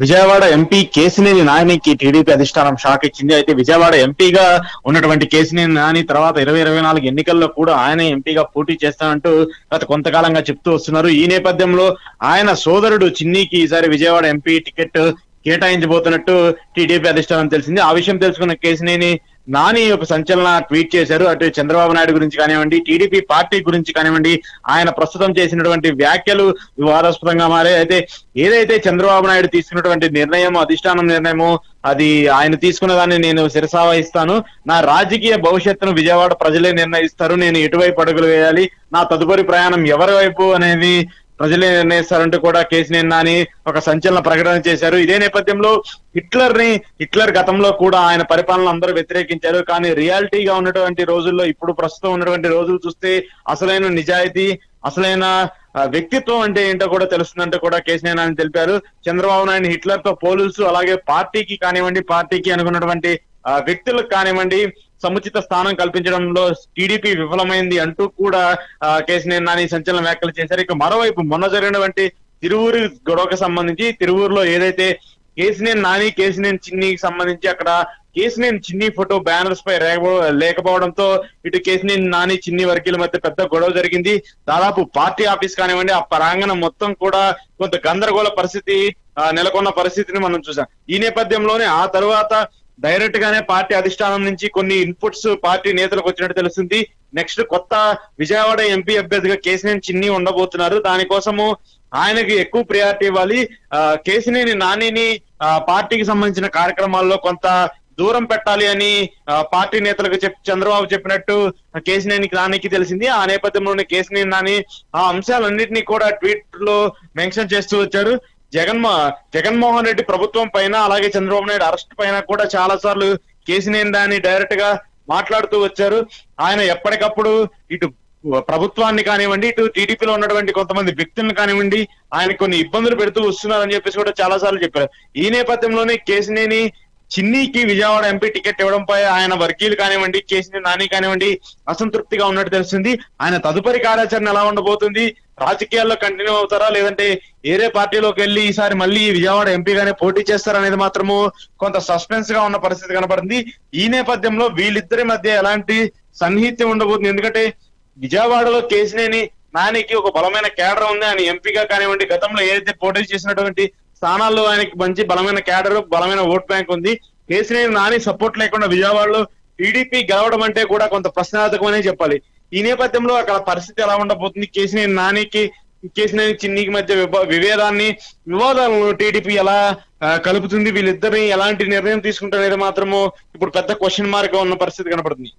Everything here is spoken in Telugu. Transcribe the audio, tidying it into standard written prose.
విజయవాడ ఎంపీ కేసినేని నానికి టీడీపీ అధిష్టానం షాక్ ఇచ్చింది. అయితే విజయవాడ ఎంపీగా ఉన్నటువంటి కేసినేని నాని తర్వాత 2024 ఎన్నికల్లో కూడా ఆయన ఎంపీగా పోటీ చేస్తానంటూ గత కొంతకాలంగా చెప్తూ వస్తున్నారు. ఈ నేపథ్యంలో ఆయన సోదరుడు చిన్నీకి ఈసారి విజయవాడ ఎంపీ టికెట్ కేటాయించబోతున్నట్టు టీడీపీ అధిష్టానం తెలిసింది. ఆ విషయం తెలుసుకున్న కేసినేని నాని ఒక సంచలన ట్వీట్ చేశారు. అటు చంద్రబాబు నాయుడు గురించి కానివ్వండి, టీడీపీ పార్టీ గురించి కానివ్వండి, ఆయన ప్రస్తుతం చేసినటువంటి వ్యాఖ్యలు వివాదాస్పదంగా మారాయి. అయితే ఏదైతే చంద్రబాబు నాయుడు తీసుకున్నటువంటి నిర్ణయం, అధిష్టానం నిర్ణయమో అది ఆయన తీసుకున్న దాన్ని నేను శిరసావహిస్తాను. నా రాజకీయ భవిష్యత్తును విజయవాడ ప్రజలే నిర్ణయిస్తారు. నేను ఎటువైపు అడుగులు వేయాలి, నా తదుపరి ప్రయాణం ఎవరి వైపు అనేది ప్రజలే నిర్ణయిస్తారంటూ కూడా కేసినేని నాని ఒక సంచలన ప్రకటన చేశారు. ఇదే నేపథ్యంలో హిట్లర్ గతంలో కూడా ఆయన పరిపాలన అందరూ వ్యతిరేకించారు. కానీ రియాలిటీగా ఉన్నటువంటి రోజుల్లో ఇప్పుడు ప్రస్తుతం ఉన్నటువంటి రోజులు చూస్తే అసలైన నిజాయితీ, అసలైన వ్యక్తిత్వం అంటే ఏంటో కూడా తెలుస్తుందంటూ కూడా కేసినేని నాని తెలిపారు. చంద్రబాబు నాయుడు హిట్లర్ తో పోలుస్తూ, అలాగే పార్టీకి కానివ్వండి, పార్టీకి అనుకున్నటువంటి వ్యక్తులకు కానివ్వండి సముచిత స్థానం కల్పించడంలో టీడీపీ విఫలమైంది అంటూ కూడా కేసినేని నాని సంచలన వ్యాఖ్యలు చేశారు. ఇక మరోవైపు మొన్న జరిగినటువంటి తిరువూరు గొడవకు సంబంధించి, తిరువూరులో ఏదైతే కేసినేని నాని, కేసినేని చిన్నికి సంబంధించి అక్కడ కేసినేని చిన్ని ఫోటో బ్యానర్స్ పై లేకపోవడంతో ఇటు కేసినేని నాని, చిన్ని వర్గీయుల మధ్య పెద్ద గొడవ జరిగింది. దాదాపు పార్టీ ఆఫీస్ కానివ్వండి, ఆ ప్రాంగణం మొత్తం కూడా కొంత గందరగోళ పరిస్థితి నెలకొన్న పరిస్థితిని మనం చూసాం. ఈ నేపథ్యంలోనే ఆ తర్వాత డైరెక్ట్ గానే పార్టీ అధిష్టానం నుంచి కొన్ని ఇన్పుట్స్ పార్టీ నేతలకు వచ్చినట్టు తెలుస్తుంది. నెక్స్ట్ కొత్త విజయవాడ ఎంపీ అభ్యర్థిగా కేసినేని చిన్ని ఉండబోతున్నారు. దానికోసము ఆయనకి ఎక్కువ ప్రియారిటీ ఇవ్వాలి. కేసినేని నానిని పార్టీకి సంబంధించిన కార్యక్రమాల్లో కొంత దూరం పెట్టాలి అని పార్టీ నేతలకు చంద్రబాబు చెప్పినట్టు కేసినేని నానికి తెలిసింది. ఆ నేపథ్యంలోనే కేసినేని నాని ఆ అంశాలన్నింటినీ కూడా ట్వీట్ లో మెన్షన్ చేస్తూ వచ్చారు. జగన్మోహన్ రెడ్డి ప్రభుత్వం పైన, అలాగే చంద్రబాబు నాయుడు అరెస్ట్ పైన కూడా చాలా సార్లు కేసినేని నాని డైరెక్ట్ గా మాట్లాడుతూ వచ్చారు. ఆయన ఎప్పటికప్పుడు ఇటు ప్రభుత్వాన్ని కానివ్వండి, ఇటు టీడీపీలో ఉన్నటువంటి కొంతమంది వ్యక్తులను కానివ్వండి, ఆయన కొన్ని ఇబ్బందులు పెడుతూ వస్తున్నారని చెప్పేసి కూడా చాలా సార్లు చెప్పారు. ఈ నేపథ్యంలోనే కేసినేని చిన్నీకి విజయవాడ ఎంపీ టికెట్ ఇవ్వడంపై ఆయన వర్గీయులు కానివ్వండి, కేసినేని నాని కానివ్వండి అసంతృప్తిగా ఉన్నట్టు తెలుస్తుంది. ఆయన తదుపరి కార్యాచరణ ఎలా ఉండబోతుంది, రాజకీయాల్లో కంటిన్యూ అవుతారా, లేదంటే ఏరే పార్టీలోకి వెళ్ళి ఈసారి మళ్ళీ విజయవాడ ఎంపీగానే పోటీ చేస్తారనేది మాత్రము కొంత సస్పెన్స్ గా ఉన్న పరిస్థితి కనబడుతుంది. ఈ నేపథ్యంలో వీళ్ళిద్దరి మధ్య ఎలాంటి సన్నిహిత్యం ఉండబోతుంది, ఎందుకంటే విజయవాడలో కేసినేని నానికి ఒక బలమైన కేడర్ ఉంది. ఆయన ఎంపీగా కానివ్వండి, గతంలో ఏదైతే పోటీ చేసినటువంటి స్థానాల్లో ఆయనకి మంచి బలమైన కేడర్, బలమైన ఓట్ బ్యాంక్ ఉంది. కేసినేని నాని సపోర్ట్ లేకుండా విజయవాడలో టీడీపీ గెలవడం అంటే కూడా కొంత ప్రశ్నార్థకమనే చెప్పాలి. ఈ నేపథ్యంలో అక్కడ పరిస్థితి ఎలా ఉండబోతుంది, కేసినేని నానికి కేసినేని చిన్నికి మధ్య వివాదాలను టీడీపీ ఎలా కలుపుతుంది, వీళ్ళిద్దరిని ఎలాంటి నిర్ణయం తీసుకుంటారనేది మాత్రము ఇప్పుడు పెద్ద క్వశ్చన్ మార్క్ గా ఉన్న పరిస్థితి కనపడుతుంది.